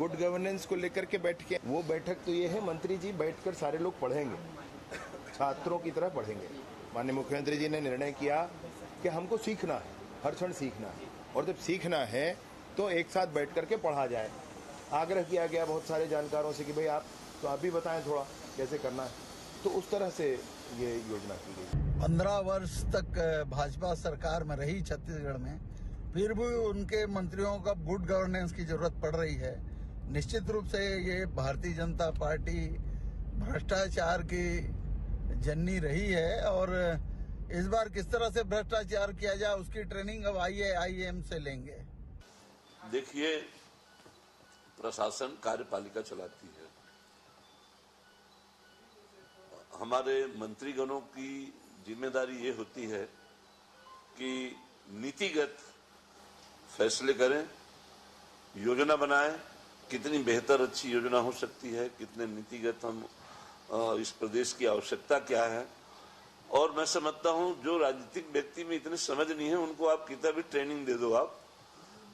Good governance को लेकर के बैठ के वो बैठक तो ये है, मंत्री जी बैठकर सारे लोग पढ़ेंगे, छात्रों की तरह पढ़ेंगे। माननीय मुख्यमंत्री जी ने निर्णय किया कि हमको सीखना है, हर क्षण सीखना है, और जब सीखना है तो एक साथ बैठ करके पढ़ा जाए। आग्रह किया गया बहुत सारे जानकारों से कि भाई आप भी बताएं थोड़ा कैसे करना है, तो उस तरह से ये योजना की गई। 15 वर्ष तक भाजपा सरकार में रही छत्तीसगढ़ में, फिर भी उनके मंत्रियों का गुड गवर्नेंस की जरूरत पड़ रही है। निश्चित रूप से ये भारतीय जनता पार्टी भ्रष्टाचार की जननी रही है, और इस बार किस तरह से भ्रष्टाचार किया जाए उसकी ट्रेनिंग अब IAM से लेंगे। देखिए, प्रशासन कार्यपालिका चलाती है। हमारे मंत्रीगणों की जिम्मेदारी ये होती है कि नीतिगत फैसले करें, योजना बनाएं, कितनी बेहतर अच्छी योजना हो सकती है, कितने नीतिगत हम इस प्रदेश की आवश्यकता क्या है। और मैं समझता हूं जो राजनीतिक व्यक्ति में इतनी समझ नहीं है उनको आप कितना भी ट्रेनिंग दे दो आप,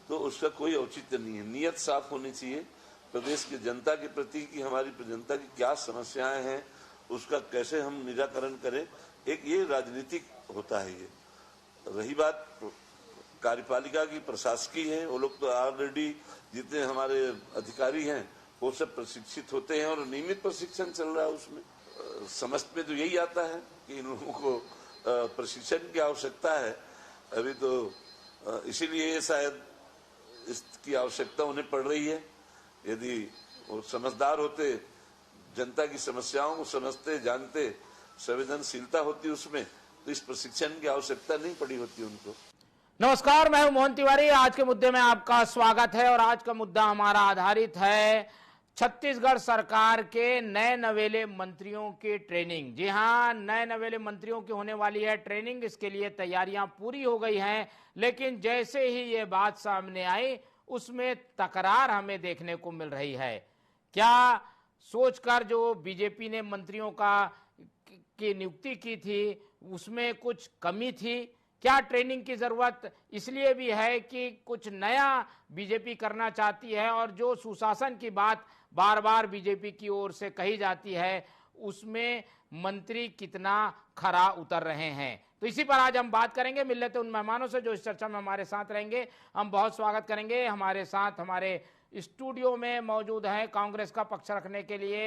तो उसका कोई औचित्य नहीं है। नियत साफ होनी चाहिए प्रदेश की जनता के प्रति कि हमारी जनता की क्या समस्याएं हैं, उसका कैसे हम निराकरण करें। एक ये राजनीतिक होता है। ये रही बात कार्यपालिका की, प्रशासकीय है, वो लोग तो ऑलरेडी जितने हमारे अधिकारी हैं वो सब प्रशिक्षित होते हैं और नियमित प्रशिक्षण चल रहा है। उसमें समझ में तो यही आता है कि इन लोगों को प्रशिक्षण की आवश्यकता है अभी, तो इसीलिए शायद इसकी आवश्यकता उन्हें पड़ रही है। यदि वो समझदार होते, जनता की समस्याओं को समझते, जानते, संवेदनशीलता होती उसमें, तो इस प्रशिक्षण की आवश्यकता नहीं पड़ी होती उनको। नमस्कार, मैं हूं मोहन तिवारी। आज के मुद्दे में आपका स्वागत है और आज का मुद्दा हमारा आधारित है छत्तीसगढ़ सरकार के नए नवेले मंत्रियों की ट्रेनिंग। जी हां, नए नवेले मंत्रियों की होने वाली है ट्रेनिंग। इसके लिए तैयारियां पूरी हो गई हैं, लेकिन जैसे ही ये बात सामने आई उसमें तकरार हमें देखने को मिल रही है। क्या सोचकर जो बीजेपी ने मंत्रियों की नियुक्ति की थी उसमें कुछ कमी थी? क्या ट्रेनिंग की जरूरत इसलिए भी है कि कुछ नया बीजेपी करना चाहती है और जो सुशासन की बात बार बार बीजेपी की ओर से कही जाती है उसमें मंत्री कितना खरा उतर रहे हैं? तो इसी पर आज हम बात करेंगे। मिल लेते उन मेहमानों से जो इस चर्चा में हमारे साथ रहेंगे। हम बहुत स्वागत करेंगे। हमारे साथ हमारे स्टूडियो में मौजूद हैं कांग्रेस का पक्ष रखने के लिए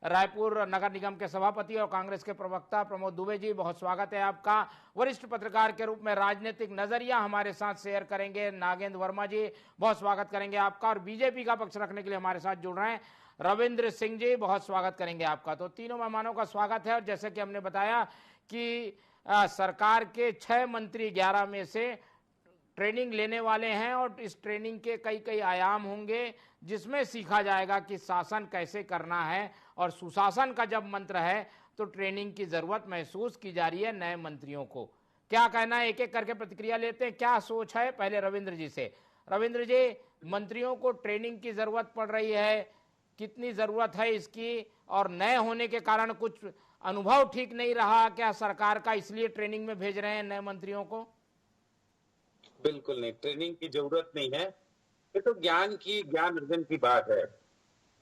रायपुर नगर निगम के सभापति और कांग्रेस के प्रवक्ता प्रमोद दुबे जी, बहुत स्वागत है आपका। वरिष्ठ पत्रकार के रूप में राजनीतिक नजरिया हमारे साथ शेयर करेंगे नागेंद्र वर्मा जी, बहुत स्वागत करेंगे आपका। और बीजेपी का पक्ष रखने के लिए हमारे साथ जुड़ रहे हैं रविंद्र सिंह जी, बहुत स्वागत करेंगे आपका। तो तीनों मेहमानों का स्वागत है। और जैसे कि हमने बताया कि सरकार के 6 मंत्री 11 में से ट्रेनिंग लेने वाले हैं और इस ट्रेनिंग के कई आयाम होंगे जिसमें सीखा जाएगा कि शासन कैसे करना है। और सुशासन का जब मंत्र है तो ट्रेनिंग की जरूरत महसूस की जा रही है नए मंत्रियों को। क्या कहना है, एक एक करके प्रतिक्रिया लेते हैं। क्या सोच है, पहले रविंद्र जी से। रविंद्र जी, मंत्रियों को ट्रेनिंग की जरूरत पड़ रही है, कितनी जरूरत है इसकी? और नए होने के कारण कुछ अनुभव ठीक नहीं रहा क्या सरकार का, इसलिए ट्रेनिंग में भेज रहे हैं नए मंत्रियों को? बिल्कुल नहीं, ट्रेनिंग की जरूरत नहीं है। ये तो ज्ञान अर्जन की बात है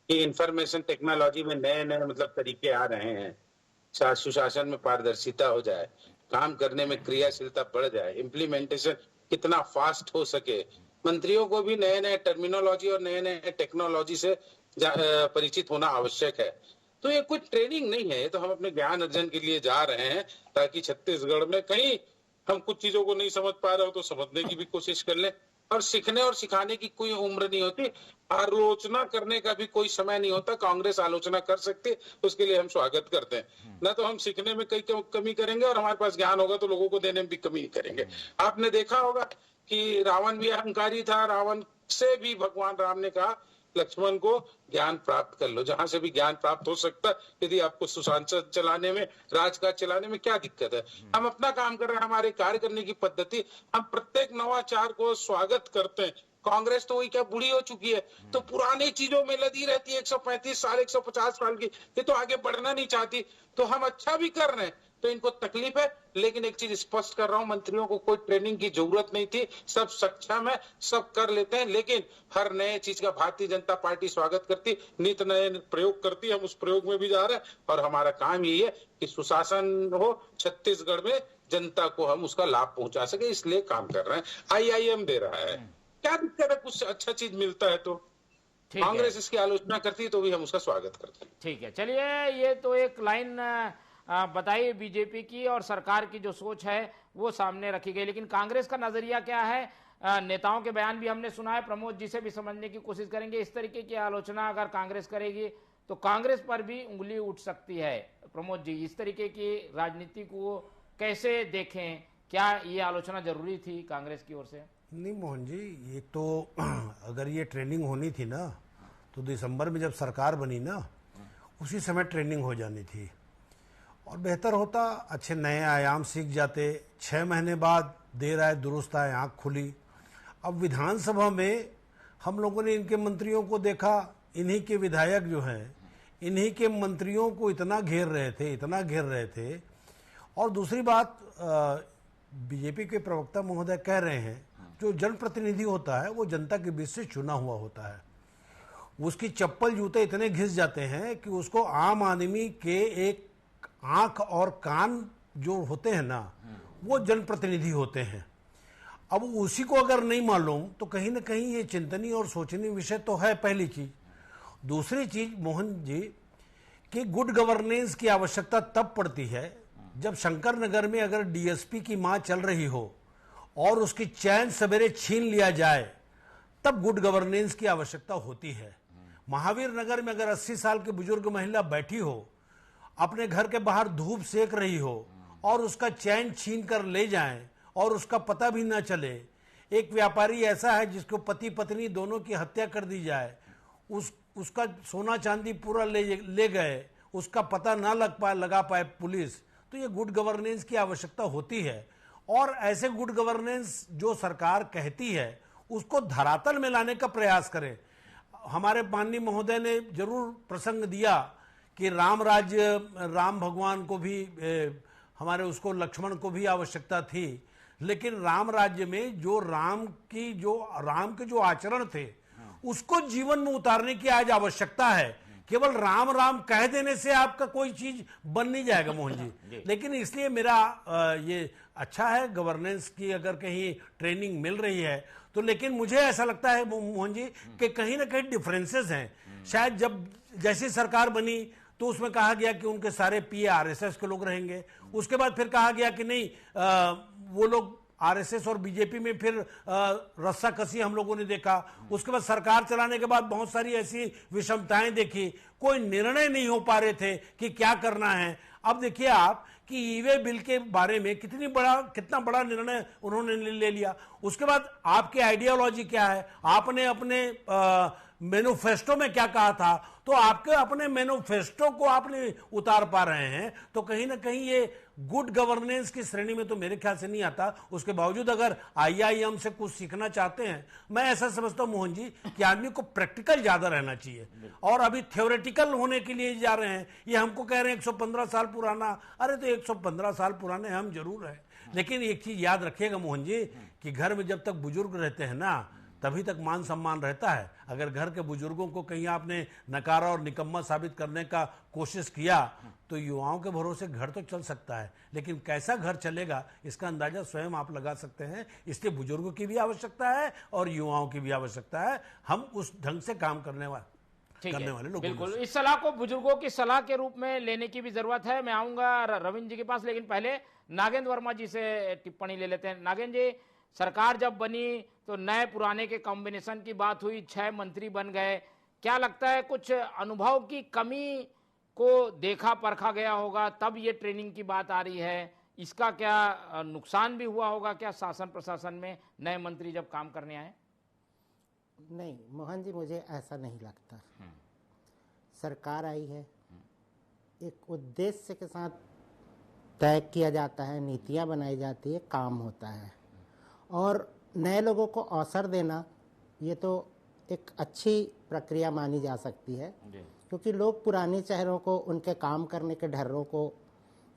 कि इंफॉर्मेशन टेक्नोलॉजी में नए मतलब तरीके आ रहे हैं, सुशासन में पारदर्शिता हो जाए, काम करने में क्रियाशीलता बढ़ जाए, इम्प्लीमेंटेशन कितना फास्ट हो सके। मंत्रियों को भी नए नए टर्मिनोलॉजी और नए नए टेक्नोलॉजी से परिचित होना आवश्यक है। तो ये कोई ट्रेनिंग नहीं है, ये तो हम अपने ज्ञान अर्जन के लिए जा रहे हैं ताकि छत्तीसगढ़ में कहीं हम कुछ चीजों को नहीं समझ पा रहे हो तो समझने की भी कोशिश कर लें। और सीखने और सिखाने की कोई उम्र नहीं होती, आलोचना करने का भी कोई समय नहीं होता। कांग्रेस आलोचना कर सकती है, उसके लिए हम स्वागत करते हैं। ना तो हम सीखने में कई कमी करेंगे और हमारे पास ज्ञान होगा तो लोगों को देने में भी कमी करेंगे। आपने देखा होगा कि रावण भी अहंकारी था, रावण से भी भगवान राम ने कहा लक्ष्मण को ज्ञान प्राप्त कर लो। जहां से भी ज्ञान प्राप्त हो सकता है, यदि आपको सुशासन चलाने में, राजकाज चलाने में क्या दिक्कत है? हम अपना काम कर रहे हैं, हमारे कार्य करने की पद्धति, हम प्रत्येक नवाचार को स्वागत करते हैं। कांग्रेस तो वही क्या बूढ़ी हो चुकी है, तो पुरानी चीजों में लदी रहती है। 135 साल 150 साल की, ये तो आगे बढ़ना नहीं चाहती। तो हम अच्छा भी कर रहे हैं, तो इनको तकलीफ है। लेकिन एक चीज स्पष्ट कर रहा हूं, मंत्रियों को कोई ट्रेनिंग की जरूरत नहीं थी, सब सक्षम है, सब कर लेते हैं। लेकिन हर नए चीज का भारतीय जनता पार्टी स्वागत करती, नित नए प्रयोग करती, हम उस प्रयोग में भी जा रहे हैं। और हमारा काम यही है कि सुशासन हो छत्तीसगढ़ में, जनता को हम उसका लाभ पहुंचा सके, इसलिए काम कर रहे हैं। IIM दे रहा है, क्या दिक्कत है? कुछ अच्छा चीज मिलता है तो कांग्रेस इसकी आलोचना करती है तो भी हम उसका स्वागत करते हैं। ठीक है, चलिए, ये तो एक लाइन बताइए बीजेपी की और सरकार की जो सोच है वो सामने रखी गई, लेकिन कांग्रेस का नजरिया क्या है? नेताओं के बयान भी हमने सुना है, प्रमोद जी से भी समझने की कोशिश करेंगे। इस तरीके की आलोचना अगर कांग्रेस करेगी तो कांग्रेस पर भी उंगली उठ सकती है। प्रमोद जी, इस तरीके की राजनीति को कैसे देखें? क्या ये आलोचना जरूरी थी कांग्रेस की ओर से? नहीं मोहन जी, ये तो अगर ये ट्रेनिंग होनी थी ना तो दिसंबर में जब सरकार बनी ना उसी समय ट्रेनिंग हो जानी थी और बेहतर होता। अच्छे नए आयाम सीख जाते। 6 महीने बाद देर आए दुरुस्त आए, आँख खुली। अब विधानसभा में हम लोगों ने इनके मंत्रियों को देखा, इन्हीं के विधायक जो हैं इन्हीं के मंत्रियों को इतना घेर रहे थे। और दूसरी बात, बीजेपी के प्रवक्ता महोदय कह रहे हैं जो जनप्रतिनिधि होता है वो जनता के बीच से चुना हुआ होता है, उसकी चप्पल जूते इतने घिस जाते हैं कि उसको आम आदमी के एक आंख और कान जो होते हैं ना वो जनप्रतिनिधि होते हैं। अब उसी को अगर नहीं मालूम तो कहीं ना कहीं ये चिंतनीय और सोचनीय विषय तो है, पहली चीज। दूसरी चीज मोहन जी कि गुड गवर्नेंस की आवश्यकता तब पड़ती है जब शंकर नगर में अगर डीएसपी की मां चल रही हो और उसकी चैन सवेरे छीन लिया जाए, तब गुड गवर्नेंस की आवश्यकता होती है। महावीर नगर में अगर 80 साल की बुजुर्ग महिला बैठी हो, अपने घर के बाहर धूप सेक रही हो और उसका चैन छीन कर ले जाएं और उसका पता भी ना चले। एक व्यापारी ऐसा है जिसको पति पत्नी दोनों की हत्या कर दी जाए, उसका सोना चांदी पूरा ले गए, उसका पता ना लगा पाए पुलिस, तो ये गुड गवर्नेंस की आवश्यकता होती है। और ऐसे गुड गवर्नेंस जो सरकार कहती है उसको धरातल में लाने का प्रयास करें। हमारे माननीय महोदय ने जरूर प्रसंग दिया कि राम भगवान को भी हमारे उसको लक्ष्मण को भी आवश्यकता थी, लेकिन राम राज्य में जो राम के जो आचरण थे उसको जीवन में उतारने की आज आवश्यकता है। केवल राम राम कह देने से आपका कोई चीज बन नहीं जाएगा मोहन जी। लेकिन इसलिए मेरा ये अच्छा है गवर्नेंस की अगर कहीं ट्रेनिंग मिल रही है तो, लेकिन मुझे ऐसा लगता है मोहन जी कि कहीं ना कहीं डिफरेंसेस हैं। शायद जब जैसी सरकार बनी तो उसमें कहा गया कि उनके सारे पीए आरएसएस के लोग रहेंगे, उसके बाद फिर कहा गया कि नहीं वो लोग आरएसएस और बीजेपी में फिर रस्साकसी हम लोगों ने देखा। उसके बाद सरकार चलाने के बाद बहुत सारी ऐसी विषमताएं देखी, कोई निर्णय नहीं हो पा रहे थे कि क्या करना है। अब देखिए आप कि ईवे बिल के बारे में कितना बड़ा निर्णय उन्होंने ले लिया। उसके बाद आपकी आइडियोलॉजी क्या है, आपने अपने मैनिफेस्टो में क्या कहा था, तो आपके अपने मैनिफेस्टो को आपने उतार पा रहे हैं, तो कहीं ना कहीं ये गुड गवर्नेंस की श्रेणी में तो मेरे ख्याल से नहीं आता। उसके बावजूद अगर IIM से कुछ सीखना चाहते हैं, मैं ऐसा समझता हूं मोहन जी कि आदमी को प्रैक्टिकल ज्यादा रहना चाहिए और अभी थ्योरेटिकल होने के लिए जा रहे हैं। ये हमको कह रहे हैं 115 साल पुराना, अरे तो 115 साल पुराने हम जरूर हैं, लेकिन एक चीज याद रखिएगा मोहन जी कि घर में जब तक बुजुर्ग रहते हैं ना तभी तक मान सम्मान रहता है। अगर घर के बुजुर्गों को कहीं आपने नकारा और निकम्मा साबित करने का कोशिश किया तो युवाओं के भरोसे घर तो चल सकता है, लेकिन कैसा घर चलेगा इसका अंदाजा स्वयं आप लगा सकते हैं। इसलिए बुजुर्गों की भी आवश्यकता है और युवाओं की भी आवश्यकता है। हम उस ढंग से काम करने वाले लोग। बिल्कुल, इस सलाह को बुजुर्गों की सलाह के रूप में लेने की भी जरूरत है। मैं आऊंगा रविंद्र जी के पास, लेकिन पहले नागेंद्र वर्मा जी से टिप्पणी ले लेते हैं। नागेंद्र जी, सरकार जब बनी तो नए पुराने के कॉम्बिनेशन की बात हुई, 6 मंत्री बन गए। क्या लगता है कुछ अनुभव की कमी को देखा परखा गया होगा, तब ये ट्रेनिंग की बात आ रही है? इसका क्या नुकसान भी हुआ होगा क्या शासन प्रशासन में नए मंत्री जब काम करने आए? नहीं मोहन जी, मुझे ऐसा नहीं लगता। सरकार आई है, एक उद्देश्य के साथ तय किया जाता है, नीतियां बनाई जाती है, काम होता है, और नए लोगों को अवसर देना ये तो एक अच्छी प्रक्रिया मानी जा सकती है, क्योंकि लोग पुराने चेहरों को, उनके काम करने के ढर्रों को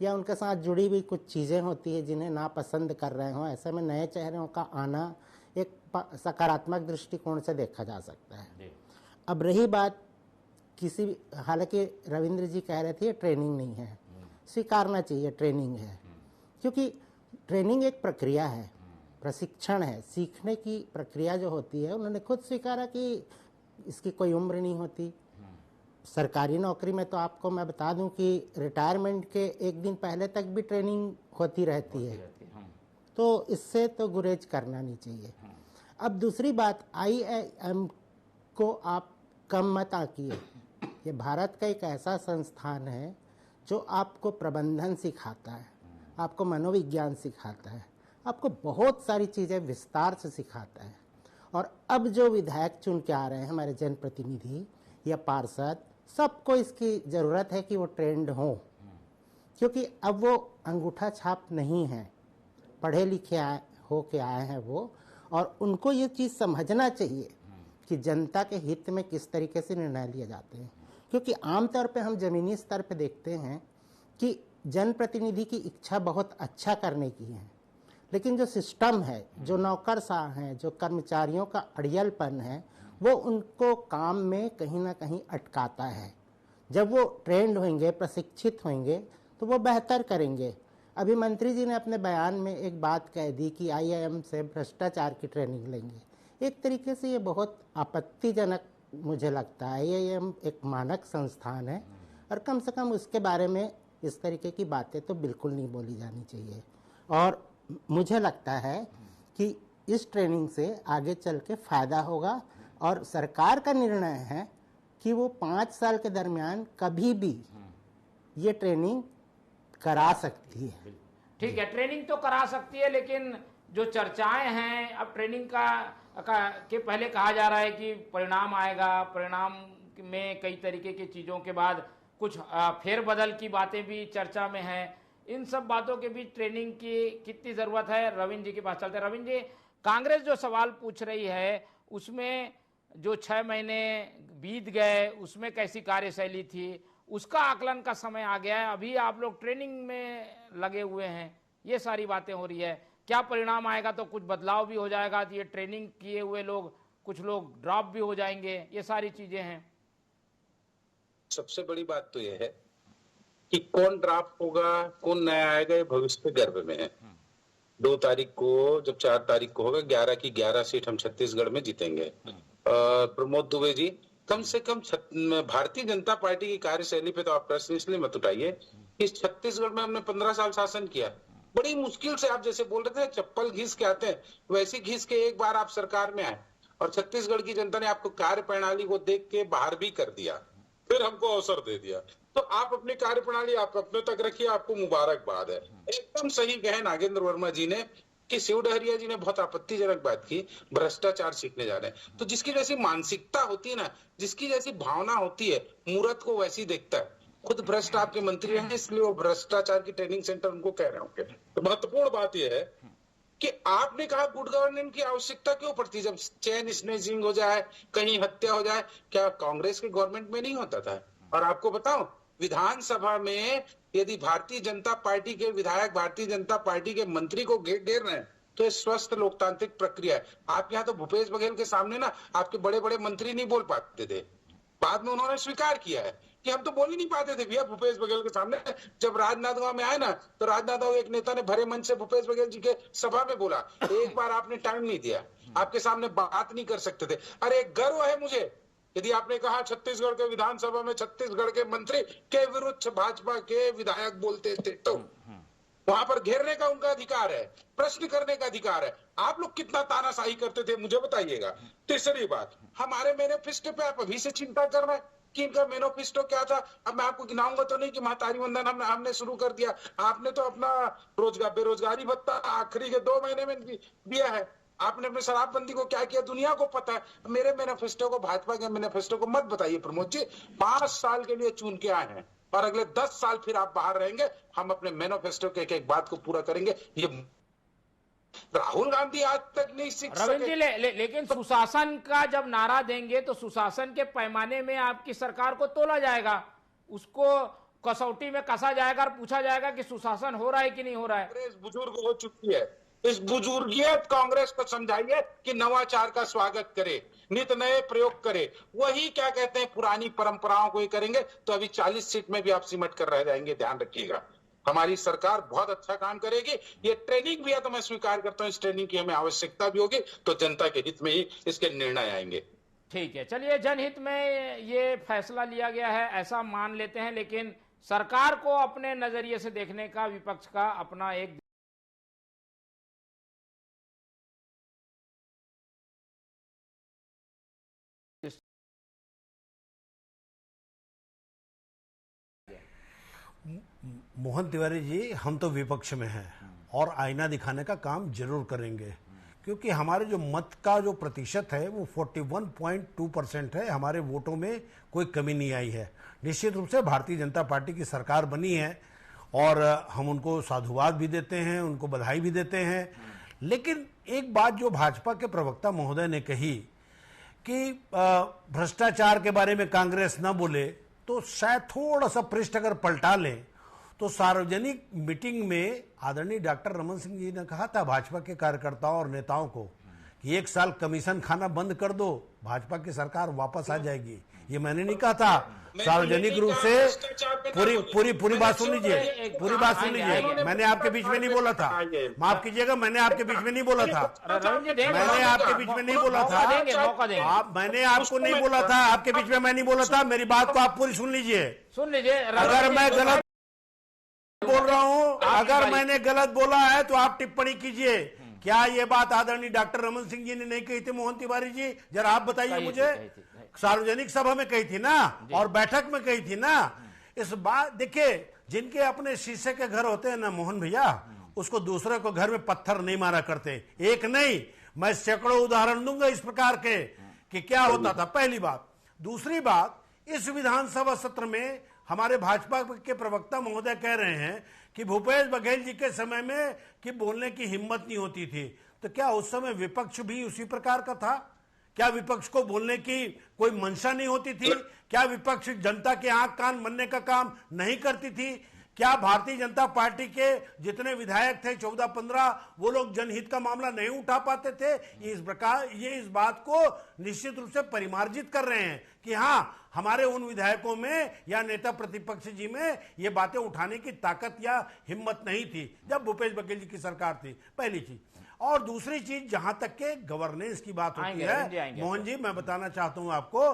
या उनके साथ जुड़ी हुई कुछ चीज़ें होती है जिन्हें नापसंद कर रहे हों, ऐसे में नए चेहरों का आना एक सकारात्मक दृष्टिकोण से देखा जा सकता है। अब रही बात हालांकि रविंद्र जी कह रहे थे ट्रेनिंग नहीं है, स्वीकारना चाहिए ट्रेनिंग है, क्योंकि ट्रेनिंग एक प्रक्रिया है, प्रशिक्षण है, सीखने की प्रक्रिया जो होती है। उन्होंने खुद स्वीकारा कि इसकी कोई उम्र नहीं होती। सरकारी नौकरी में तो आपको मैं बता दूं कि रिटायरमेंट के एक दिन पहले तक भी ट्रेनिंग होती रहती है, तो इससे तो गुरेज करना नहीं चाहिए। अब दूसरी बात, IIM को आप कम मत आंकिए। ये भारत का एक ऐसा संस्थान है जो आपको प्रबंधन सिखाता है, आपको मनोविज्ञान सिखाता है, आपको बहुत सारी चीज़ें विस्तार से सिखाता है। और अब जो विधायक चुन के आ रहे हैं, हमारे जनप्रतिनिधि या पार्षद, सबको इसकी ज़रूरत है कि वो ट्रेंड हो, क्योंकि अब वो अंगूठा छाप नहीं है, पढ़े लिखे हो के आए हैं वो, और उनको ये चीज़ समझना चाहिए कि जनता के हित में किस तरीके से निर्णय लिए जाते हैं। क्योंकि आमतौर पे हम ज़मीनी स्तर पे देखते हैं कि जनप्रतिनिधि की इच्छा बहुत अच्छा करने की है, लेकिन जो सिस्टम है, जो नौकरशाह हैं, जो कर्मचारियों का अड़ियलपन है, वो उनको काम में कहीं ना कहीं अटकाता है। जब वो ट्रेंड होंगे, प्रशिक्षित होंगे, तो वो बेहतर करेंगे। अभी मंत्री जी ने अपने बयान में एक बात कह दी कि IIM से भ्रष्टाचार की ट्रेनिंग लेंगे। एक तरीके से ये बहुत आपत्तिजनक मुझे लगता है। IIM एक मानक संस्थान है और कम से कम उसके बारे में इस तरीके की बातें तो बिल्कुल नहीं बोली जानी चाहिए। और मुझे लगता है कि इस ट्रेनिंग से आगे चल के फ़ायदा होगा, और सरकार का निर्णय है कि वो 5 साल के दरमियान कभी भी ये ट्रेनिंग करा सकती है। ठीक है, ट्रेनिंग तो करा सकती है, लेकिन जो चर्चाएं हैं, अब ट्रेनिंग के पहले कहा जा रहा है कि परिणाम आएगा, परिणाम में कई तरीके की चीज़ों के बाद कुछ फेरबदल की बातें भी चर्चा में हैं। इन सब बातों के बीच ट्रेनिंग की कितनी ज़रूरत है? रविंद्र जी के पास चलते हैं। रविंद्र जी, कांग्रेस जो सवाल पूछ रही है उसमें जो 6 महीने बीत गए उसमें कैसी कार्यशैली थी, उसका आकलन का समय आ गया है। अभी आप लोग ट्रेनिंग में लगे हुए हैं, ये सारी बातें हो रही है। क्या परिणाम आएगा? तो कुछ बदलाव भी हो जाएगा, तो ये ट्रेनिंग किए हुए लोग, कुछ लोग ड्रॉप भी हो जाएंगे, ये सारी चीजें हैं। सबसे बड़ी बात तो यह है कि कौन ड्रॉप होगा, कौन नया आएगा, ये भविष्य के गर्भ में है। 2 तारीख को, जब 4 तारीख को होगा, 11 की 11 सीट हम छत्तीसगढ़ में जीतेंगे। प्रमोद दुबे जी, कम से कम भारतीय जनता पार्टी की कार्यशैली पे तो आप प्रश्न इसलिए मत उठाइए कि छत्तीसगढ़ में हमने 15 साल शासन किया। बड़ी मुश्किल से, आप जैसे बोल रहे थे चप्पल घिस के आते हैं, वैसे घिस के एक बार आप सरकार में आए, और छत्तीसगढ़ की जनता ने आपको कार्य प्रणाली को देख के बाहर भी कर दिया, फिर हमको अवसर दे दिया। तो आप अपनी कार्य प्रणाली आप अपने तक रखिए, आपको मुबारकबाद है। एकदम सही कहे नागेंद्र वर्मा जी ने कि शिव डहरिया जी ने बहुत आपत्तिजनक बात की, भ्रष्टाचार सीखने जा रहे हैं। तो जिसकी जैसी मानसिकता होती है ना, जिसकी जैसी भावना होती है, मूर्त को वैसी देखता है। खुद भ्रष्ट आपके मंत्री हैं, इसलिए वो भ्रष्टाचार की ट्रेनिंग सेंटर उनको कह रहे होंगे। तो महत्वपूर्ण बात यह है कि आपने कहा गुड गवर्नेंस की आवश्यकता क्यों पड़ती? जब चेन स्नेचिंग हो जाए, कहीं हत्या हो जाए, क्या कांग्रेस के गवर्नमेंट में नहीं होता था? और आपको बताऊं, विधानसभा में यदि भारतीय जनता पार्टी के विधायक भारतीय जनता पार्टी के मंत्री को घेर रहे हैं, तो ये स्वस्थ लोकतांत्रिक प्रक्रिया है। आप यहाँ तो भूपेश बघेल के सामने ना आपके बड़े बड़े मंत्री नहीं बोल पाते थे, बाद में उन्होंने स्वीकार किया है कि हम तो बोल ही नहीं पाते थे भैया भूपेश बघेल के सामने। जब राजनांदगांव में आए ना, तो राजनांदगांव एक नेता ने भरे मन से भूपेश बघेल जी के सभा में बोला, एक बार आपने टाइम नहीं दिया, आपके सामने बात नहीं कर सकते थे। अरे गर्व है मुझे यदि आपने कहा छत्तीसगढ़ के विधानसभा में छत्तीसगढ़ के मंत्री के विरुद्ध भाजपा के विधायक बोलते थे, तो वहां पर घेरने का उनका अधिकार है, प्रश्न करने का अधिकार है। आप लोग कितना तानाशाही करते थे मुझे बताइएगा। तीसरी बात, हमारे मैनिफेस्टो पे आप अभी से चिंता कर रहे हैं कि इनका मैनिफेस्टो क्या था। अब मैं आपको गिनाऊंगा तो नहीं कि महतारी वंदन हमने शुरू कर दिया, आपने तो अपना बेरोजगारी भत्ता आखिरी के 2 महीने में दिया है। आपने अपने शराबबंदी को क्या किया दुनिया को पता है। मेरे मैनिफेस्टो को, भाजपा के मैनिफेस्टो को मत बताइए प्रमोद जी। 5 साल के लिए चुन के आए हैं और अगले 10 साल फिर आप बाहर रहेंगे। हम अपने मैनिफेस्टो के एक बात को पूरा करेंगे। ये राहुल गांधी आज तक नहीं सीख सके। रविंद्र जी, लेकिन सुशासन का जब नारा देंगे तो सुशासन के पैमाने में आपकी सरकार को तोला जाएगा, उसको कसौटी में कसा जाएगा और पूछा जाएगा कि सुशासन हो रहा है कि नहीं हो रहा है। कांग्रेस बुजुर्ग हो चुकी है, इस बुजुर्गियत कांग्रेस को समझाइए कि नवाचार का स्वागत करे, नित नए प्रयोग करे। वही क्या कहते हैं पुरानी परंपराओं को ही करेंगे तो अभी 40 सीट में भी आप सिमट कर रह जाएंगे। ध्यान रखिएगा, हमारी सरकार बहुत अच्छा काम करेगी। ये ट्रेनिंग भी है तो मैं स्वीकार करता हूं, इस ट्रेनिंग की हमें आवश्यकता भी होगी, तो जनता के हित में ही इसके निर्णय आएंगे। ठीक है, चलिए, जनहित में ये फैसला लिया गया है ऐसा मान लेते हैं, लेकिन सरकार को अपने नजरिए से देखने का विपक्ष का अपना एक मोहन तिवारी जी, हम तो विपक्ष में हैं और आईना दिखाने का काम जरूर करेंगे, क्योंकि हमारे जो मत का जो प्रतिशत है वो 41.2% है। हमारे वोटों में कोई कमी नहीं आई है। निश्चित रूप से भारतीय जनता पार्टी की सरकार बनी है और हम उनको साधुवाद भी देते हैं, उनको बधाई भी देते हैं। लेकिन एक बात जो भाजपा के प्रवक्ता महोदय ने कही कि भ्रष्टाचार के बारे में कांग्रेस न बोले, तो शायद थोड़ा सा पृष्ठ अगर पलटा लें तो सार्वजनिक मीटिंग में आदरणीय डॉक्टर रमन सिंह जी ने कहा था भाजपा के कार्यकर्ताओं और नेताओं को कि 1 साल कमीशन खाना बंद कर दो, भाजपा की सरकार वापस आ जाएगी। ये मैंने नहीं कहा था, सार्वजनिक रूप से पूरी बात सुन लीजिए, पूरी बात सुन लीजिए। मैंने आपके बीच में नहीं बोला था, माफ कीजिएगा, मैंने आपके बीच में नहीं बोला था, मैंने आपके बीच में नहीं बोला था, मैंने आपको नहीं बोला था, आपके बीच में मैं नहीं बोला था। मेरी बात को आप पूरी सुन लीजिए। अगर मैं गलत बोल रहा हूं, अगर मैंने गलत बोला है तो आप टिप्पणी कीजिए। क्या ये बात आदरणीय डॉक्टर रमन सिंह जी ने नहीं कही थी मोहन तिवारी जी? जरा आप बताइए मुझे। सार्वजनिक सभा में कही थी ना, और बैठक में कही थी ना। इस बात देखिए, जिनके अपने शीशे के घर होते हैं ना मोहन भैया, उसको दूसरे को घर में पत्थर नहीं मारा करते। एक नहीं, मैं सैकड़ों उदाहरण दूंगा इस प्रकार के कि क्या होता था। पहली बात। दूसरी बात, इस विधानसभा सत्र में हमारे भाजपा के प्रवक्ता महोदय कह रहे हैं कि भूपेश बघेल जी के समय में कि बोलने की हिम्मत नहीं होती थी। तो क्या उस समय विपक्ष भी उसी प्रकार का था? क्या विपक्ष को बोलने की कोई मंशा नहीं होती थी? क्या विपक्ष जनता के आंख कान बनने का काम नहीं करती थी? क्या भारतीय जनता पार्टी के जितने विधायक थे 14-15, वो लोग जनहित का मामला नहीं उठा पाते थे? ये इस बात को निश्चित रूप से परिमार्जित कर रहे हैं कि हाँ, हमारे उन विधायकों में या नेता प्रतिपक्ष जी में ये बातें उठाने की ताकत या हिम्मत नहीं थी जब भूपेश बघेल जी की सरकार थी। पहली चीज। और दूसरी चीज, जहां तक के गवर्नेंस की बात होती है मोहन जी, मैं बताना चाहता हूं आपको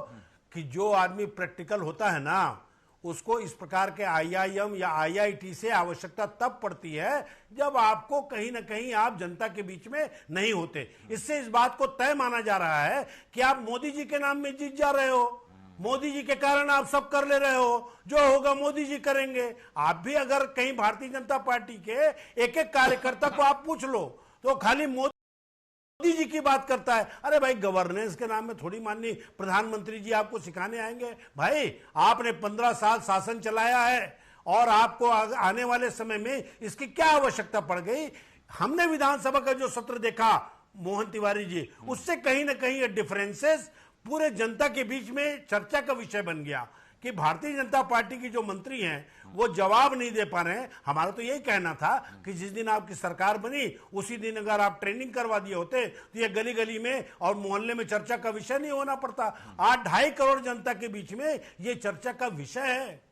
कि जो आदमी प्रैक्टिकल होता है ना, उसको इस प्रकार के IIM या IIT से आवश्यकता तब पड़ती है जब आपको कहीं ना कहीं आप जनता के बीच में नहीं होते। इससे इस बात को तय माना जा रहा है कि आप मोदी जी के नाम में जीत जा रहे हो, मोदी जी के कारण आप सब कर ले रहे हो, जो होगा मोदी जी करेंगे। आप भी अगर कहीं भारतीय जनता पार्टी के एक एक कार्यकर्ता को आप पूछ लो तो खाली मोदी जी की बात करता है। अरे भाई, गवर्नेंस के नाम में थोड़ी माननीय प्रधानमंत्री जी आपको सिखाने आएंगे। भाई, आपने 15 साल शासन चलाया है और आपको आने वाले समय में इसकी क्या आवश्यकता पड़ गई? हमने विधानसभा का जो सत्र देखा मोहन तिवारी जी, उससे कहीं ना कहीं ये डिफरेंसेस पूरे जनता के बीच में चर्चा का विषय बन गया कि भारतीय जनता पार्टी की जो मंत्री हैं वो जवाब नहीं दे पा रहे हैं। हमारा तो यही कहना था कि जिस दिन आपकी सरकार बनी उसी दिन अगर आप ट्रेनिंग करवा दिए होते तो ये गली गली में और मोहल्ले में चर्चा का विषय नहीं होना पड़ता। आज 2.5 करोड़ जनता के बीच में ये चर्चा का विषय है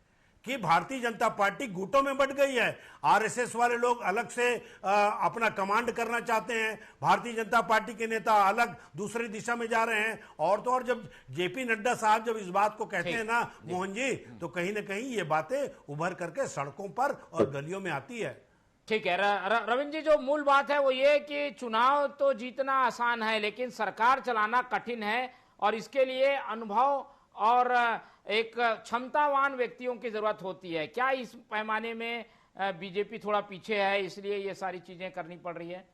कि भारतीय जनता पार्टी गुटों में बंट गई है। आरएसएस वाले लोग अलग से अपना कमांड करना चाहते हैं, भारतीय जनता पार्टी के नेता अलग दूसरी दिशा में जा रहे हैं। और तो और जब जेपी नड्डा साहब जब इस बात को कहते हैं ना मोहन जी, तो कहीं ना कहीं ये बातें उभर करके सड़कों पर और गलियों में आती है। ठीक है रविंद्र जी, जो मूल बात है वो ये कि चुनाव तो जीतना आसान है लेकिन सरकार चलाना कठिन है, और इसके लिए अनुभव और एक क्षमतावान व्यक्तियों की जरूरत होती है। क्या इस पैमाने में बीजेपी थोड़ा पीछे है, इसलिए ये सारी चीजें करनी पड़ रही है?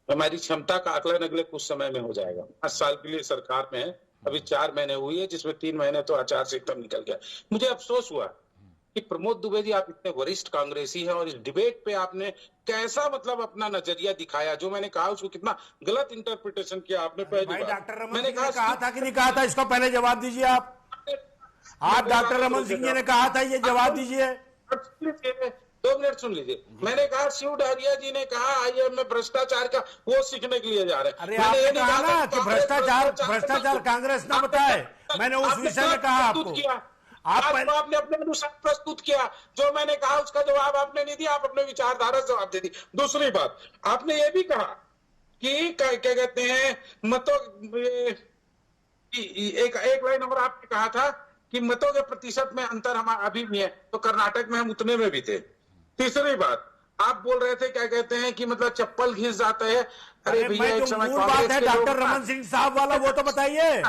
हमारी क्षमता का आकलन अगले कुछ समय में हो जाएगा। 5 साल के लिए सरकार में है, अभी 4 महीने हुई है, जिसमें 3 महीने तो आचार संहिता निकल गया। मुझे अफसोस हुआ कि प्रमोद दुबे जी, आप इतने वरिष्ठ कांग्रेसी हैं और इस डिबेट पे आपने कैसा मतलब अपना नजरिया दिखाया, जो मैंने कहा उसको कितना गलत इंटरप्रिटेशन किया आपने। पहली बार मैंने कहा था कि नहीं कहा था, इसका पहले जवाब दीजिए आप। आप डॉक्टर रमन सिंह जी ने कहा था, ये जवाब दीजिए। 2 मिनट सुन लीजिए। मैंने कहा शिव डहरिया जी ने कहा आईएम में भ्रष्टाचार का वो सीखने के लिए जा रहे हैं। अरे आपने कहा ना कि भ्रष्टाचार कांग्रेस ना बताए, मैंने उस विषय में कहा आपको। आपने अपने अनुसार प्रस्तुत किया, जो मैंने कहा उसका जवाब आपने नहीं दिया, आप अपने विचारधारा से जवाब दे दी। दूसरी बात, आपने ये भी कहा कि क्या कहते हैं मतों, एक लाइन और आपने कहा था कि मतों के प्रतिशत में अंतर हमारा अभी भी है, तो कर्नाटक में हम उतने में भी थे। तीसरी बात, आप बोल रहे थे क्या कहते हैं कि मतलब चप्पल घिस जाता है। अरे भैया एक समय मूल बात है डॉक्टर रमन सिंह साहब वाला, वो तो बताइए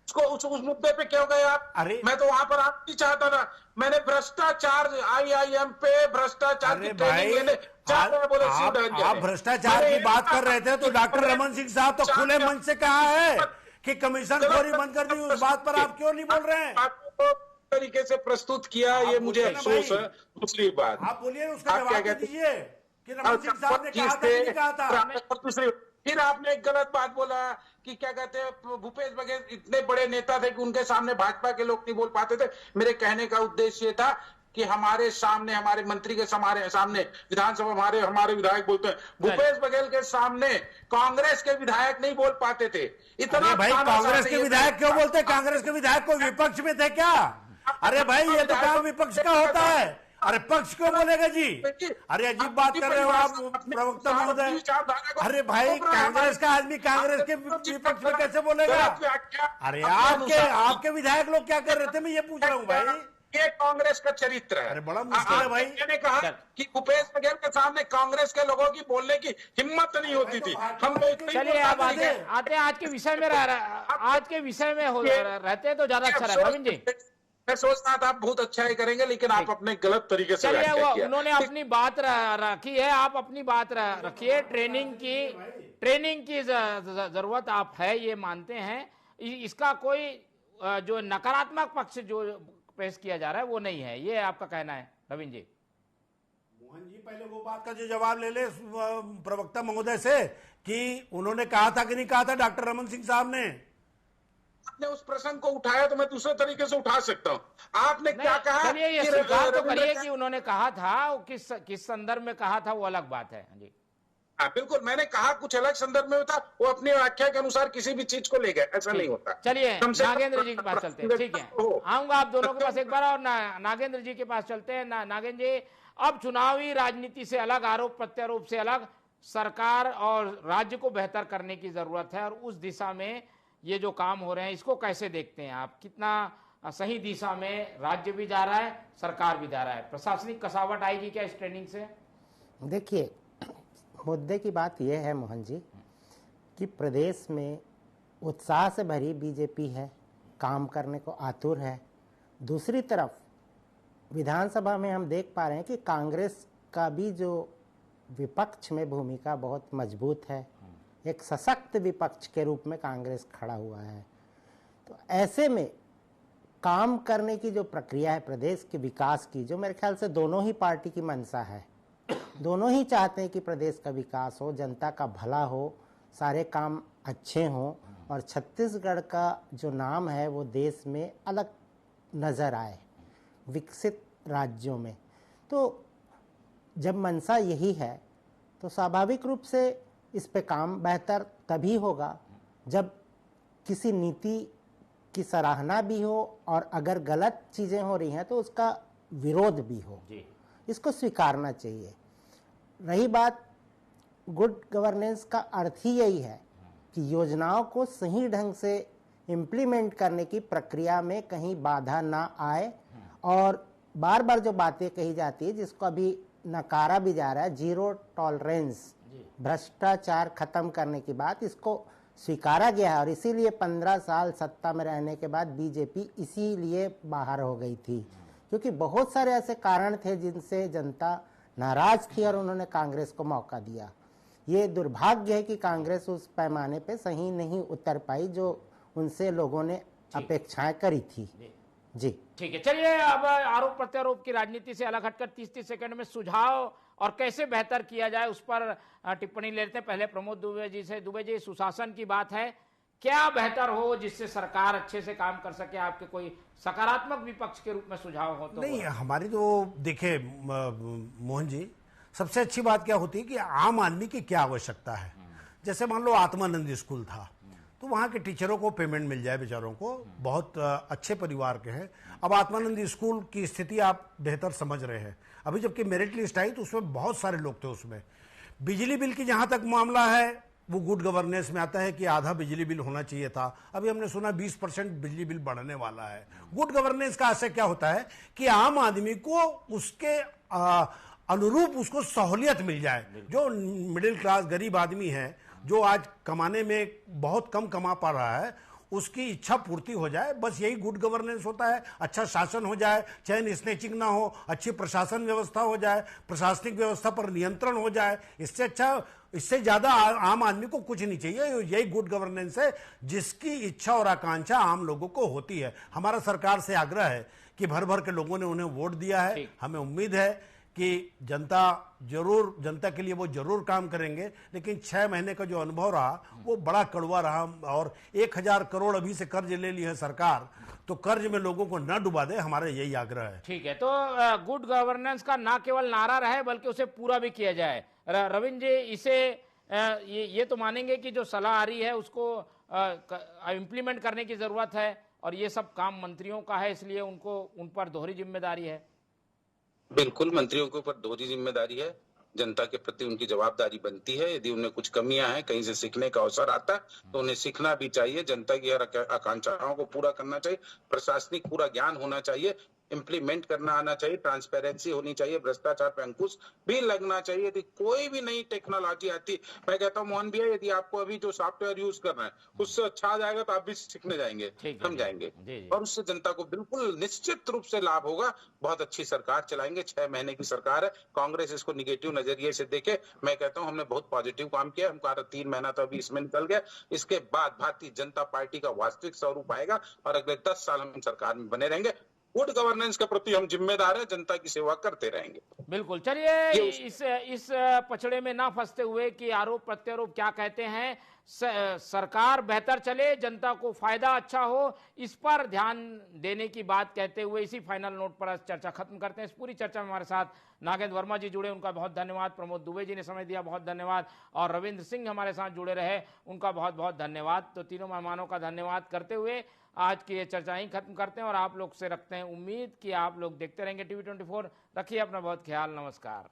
उसको उस मुद्दे पे क्यों गए आप? अरे मैं तो वहां पर आप नहीं चाहता था। मैंने भ्रष्टाचार आईआईएम पे कि ट्रेनिंग लेने आप भ्रष्टाचार की बात कर रहे थे तो डॉक्टर रमन सिंह साहब तो खुले मन से कहा है कि कमीशन खोरी बंद कर दी। उस बात पर आप क्यों नहीं बोल रहे हैं? तरीके से प्रस्तुत किया, ये मुझे अफसोस है। दूसरी बात, आप बोलिए, उसका जवाब दीजिए कि रमन सिंह साहब ने कहा था कि नहीं कहा था। फिर आपने एक गलत बात बोला कि क्या कहते हैं भूपेश बघेल इतने बड़े नेता थे कि उनके सामने भाजपा के लोग नहीं बोल पाते थे। मेरे कहने का उद्देश्य था कि हमारे सामने, हमारे मंत्री के सामने विधानसभा हमारे विधायक बोलते हैं, भूपेश बघेल के सामने कांग्रेस के विधायक नहीं बोल पाते थे। इतना भाई कांग्रेस के विधायक क्यों बोलते? कांग्रेस के विधायक को विपक्ष में थे क्या? अरे भाई ये तो काम विपक्ष का होता है। अरे पक्ष क्यों बोलेगा जी? अरे अजीब बात कर रहे हो आप प्रवक्ता महोदय। अरे भाई कांग्रेस का आदमी कांग्रेस के विपक्ष में कैसे बोलेगा? अरे आपके विधायक लोग क्या कर रहे थे, मैं ये पूछ रहा हूँ भाई। ये कांग्रेस का चरित्र है। अरे बड़ा मुश्किल है भाई। मैंने कहा कि भूपेश बघेल के सामने कांग्रेस के लोगों की बोलने की हिम्मत नहीं होती थी। हम लोग चलिए आप आते हैं आज के विषय में आज के विषय में रहते हैं तो ज्यादा अच्छा रहेगा। रविंद्र जी, मैं सोचता था आप बहुत अच्छा ही करेंगे, लेकिन आप अपने गलत तरीके से चलिए वो उन्होंने अपनी बात रखी है, आप अपनी बात रखिए। ट्रेनिंग की जरूरत आप है ये मानते हैं। इसका कोई जो नकारात्मक पक्ष जो पेश किया जा रहा है वो नहीं है, ये आपका कहना है रविंद्र जी? मोहन जी पहले वो बात का जो जवाब ले ले प्रवक्ता महोदय से कि उन्होंने कहा था कि नहीं कहा था डॉक्टर रमन सिंह साहब ने। आपने उस प्रसंग को उठाया तो मैं दूसरे तरीके से उठा सकता हूँ। आपने क्या कहा? चलिए ये स्वीकार तो करिए कि उन्होंने कहा था, किस संदर्भ में कहा था वो अलग बात है जी। हाँ बिल्कुल, मैंने कहा कुछ अलग संदर्भ में था, वो अपनी व्याख्या के अनुसार किसी भी चीज को ले गए, ऐसा नहीं होता। चलिए नागेंद्र जी के पास चलते हैं। ठीक है, आऊंगा आप दोनों के पास एक बार, और नागेंद्र जी के पास चलते हैं। नागेंद्र जी, अब चुनावी राजनीति से अलग, आरोप प्रत्यारोप से अलग, सरकार और राज्य को बेहतर करने की जरूरत है, और उस दिशा में ये जो काम हो रहे हैं इसको कैसे देखते हैं आप? कितना सही दिशा में राज्य भी जा रहा है, सरकार भी जा रहा है? प्रशासनिक कसावट आएगी क्या इस ट्रेनिंग से? देखिए, मुद्दे की बात यह है मोहन जी कि प्रदेश में उत्साह से भरी बीजेपी है, काम करने को आतुर है। दूसरी तरफ विधानसभा में हम देख पा रहे हैं कि कांग्रेस का भी जो विपक्ष में भूमिका बहुत मजबूत है, एक सशक्त विपक्ष के रूप में कांग्रेस खड़ा हुआ है। तो ऐसे में काम करने की जो प्रक्रिया है प्रदेश के विकास की, जो मेरे ख्याल से दोनों ही पार्टी की मंशा है, दोनों ही चाहते हैं कि प्रदेश का विकास हो, जनता का भला हो, सारे काम अच्छे हों, और छत्तीसगढ़ का जो नाम है वो देश में अलग नज़र आए विकसित राज्यों में। तो जब मंशा यही है तो स्वाभाविक रूप से इस पे काम बेहतर तभी होगा जब किसी नीति की सराहना भी हो, और अगर गलत चीज़ें हो रही हैं तो उसका विरोध भी हो। इसको स्वीकारना चाहिए। रही बात गुड गवर्नेंस का अर्थ ही यही है कि योजनाओं को सही ढंग से इम्प्लीमेंट करने की प्रक्रिया में कहीं बाधा ना आए, और बार बार जो बातें कही जाती है जिसको अभी नकारा भी जा रहा है, जीरो टॉलरेंस, भ्रष्टाचार खत्म करने की बात, इसको स्वीकारा गया है। और इसीलिए 15 साल सत्ता में रहने के बाद बीजेपी इसीलिए बाहर हो गई थी, क्योंकि बहुत सारे ऐसे कारण थे जिनसे जनता नाराज थी और उन्होंने कांग्रेस को मौका दिया। ये दुर्भाग्य है कि कांग्रेस उस पैमाने पे सही नहीं उतर पाई जो उनसे लोगों ने अपेक्षाएं करी थी। जी ठीक है, चलिए अब आरोप प्रत्यारोप की राजनीति से अलग हटकर 30-30 सेकंड में सुझाव और कैसे बेहतर किया जाए उस पर टिप्पणी लेते हैं। पहले प्रमोद दुबे जी से। दुबे जी, सुशासन की बात है, क्या बेहतर हो जिससे सरकार अच्छे से काम कर सके? आपके कोई सकारात्मक विपक्ष के रूप में सुझाव हो तो? नहीं, हमारी तो देखे मोहन जी, सबसे अच्छी बात क्या होती है कि आम आदमी की क्या आवश्यकता है। जैसे मान लो आत्मानंद स्कूल था, तो वहाँ के टीचरों को पेमेंट मिल जाए, बेचारों को, बहुत अच्छे परिवार के हैं। अब आत्मानंद स्कूल की स्थिति आप बेहतर समझ रहे हैं। अभी जबकि मेरिट लिस्ट आई तो उसमें बहुत सारे लोग थे उसमें। बिजली बिल की जहां तक मामला है वो गुड गवर्नेंस में आता है कि आधा बिजली बिल होना चाहिए था, अभी हमने सुना 20% बिजली बिल बढ़ने वाला है। गुड गवर्नेंस का आशय क्या होता है कि आम आदमी को उसके अनुरूप उसको सहूलियत मिल जाए। जो मिडिल क्लास गरीब आदमी है, जो आज कमाने में बहुत कम कमा पा रहा है, उसकी इच्छा पूर्ति हो जाए, बस यही गुड गवर्नेंस होता है। अच्छा शासन हो जाए, चैन स्नेचिंग ना हो, अच्छी प्रशासन व्यवस्था हो जाए, प्रशासनिक व्यवस्था पर नियंत्रण हो जाए, इससे अच्छा, इससे ज्यादा आम आदमी को कुछ नहीं चाहिए। यही गुड गवर्नेंस है जिसकी इच्छा और आकांक्षा आम लोगों को होती है। हमारा सरकार से आग्रह है कि भर भर के लोगों ने उन्हें वोट दिया है, हमें उम्मीद है कि जनता के लिए वो जरूर काम करेंगे। लेकिन 6 महीने का जो अनुभव रहा वो बड़ा कड़वा रहा, और 1000 करोड़ अभी से कर्ज ले ली है सरकार, तो कर्ज में लोगों को न डुबा दे, हमारा यही आग्रह है। ठीक है, तो गुड गवर्नेंस का ना केवल नारा रहे बल्कि उसे पूरा भी किया जाए। रविंद्र जी, इसे ये तो मानेंगे कि जो सलाह आ रही है उसको इम्प्लीमेंट करने की जरूरत है, और ये सब काम मंत्रियों का है, इसलिए उन पर दोहरी जिम्मेदारी है। बिल्कुल, मंत्रियों के ऊपर दोहरी जिम्मेदारी है। जनता के प्रति उनकी जवाबदारी बनती है। यदि उन्हें कुछ कमियां हैं, कहीं से सीखने का अवसर आता है तो उन्हें सीखना भी चाहिए। जनता की हर आकांक्षाओं को पूरा करना चाहिए, प्रशासनिक पूरा ज्ञान होना चाहिए, इम्प्लीमेंट करना आना चाहिए, ट्रांसपेरेंसी होनी चाहिए, भ्रष्टाचार पे अंकुश भी लगना चाहिए। यदि कोई भी नई टेक्नोलॉजी आती, मैं कहता हूँ मोहन भैया, यदि आपको अभी जो सॉफ्टवेयर यूज करना है उससे अच्छा आ जाएगा तो आप भी सीखने जाएंगे, हम जाएंगे, और उससे जनता को बिल्कुल निश्चित रूप से लाभ होगा। बहुत अच्छी सरकार चलाएंगे। 6 महीने की सरकार है, कांग्रेस इसको निगेटिव नजरिए से देखे। मैं कहता हूँ हमने बहुत पॉजिटिव काम किया। हमारा 3 महीना तो अभी इसमें निकल गया। इसके बाद भारतीय जनता पार्टी का वास्तविक स्वरूप आएगा और अगले 10 साल हम सरकार में बने रहेंगे। गुड गवर्नेंस के प्रति हम जिम्मेदार है, जनता की सेवा करते रहेंगे। बिल्कुल। चलिए, इस पचड़े में ना फंसते हुए कि आरोप प्रत्यारोप क्या कहते हैं, सरकार बेहतर चले, जनता को फायदा अच्छा हो, इस पर ध्यान देने की बात कहते हुए इसी फाइनल नोट पर चर्चा खत्म करते हैं। इस पूरी चर्चा में हमारे साथ नागेंद्र वर्मा जी जुड़े, उनका बहुत धन्यवाद। प्रमोद दुबे जी ने समय दिया, बहुत धन्यवाद। और रविंद्र सिंह हमारे साथ जुड़े रहे, उनका बहुत बहुत धन्यवाद। तो तीनों मेहमानों का धन्यवाद करते हुए आज की ये चर्चा ही खत्म करते हैं, और आप लोग से रखते हैं उम्मीद कि आप लोग देखते रहेंगे टीवी 24। रखिए अपना बहुत ख्याल। नमस्कार।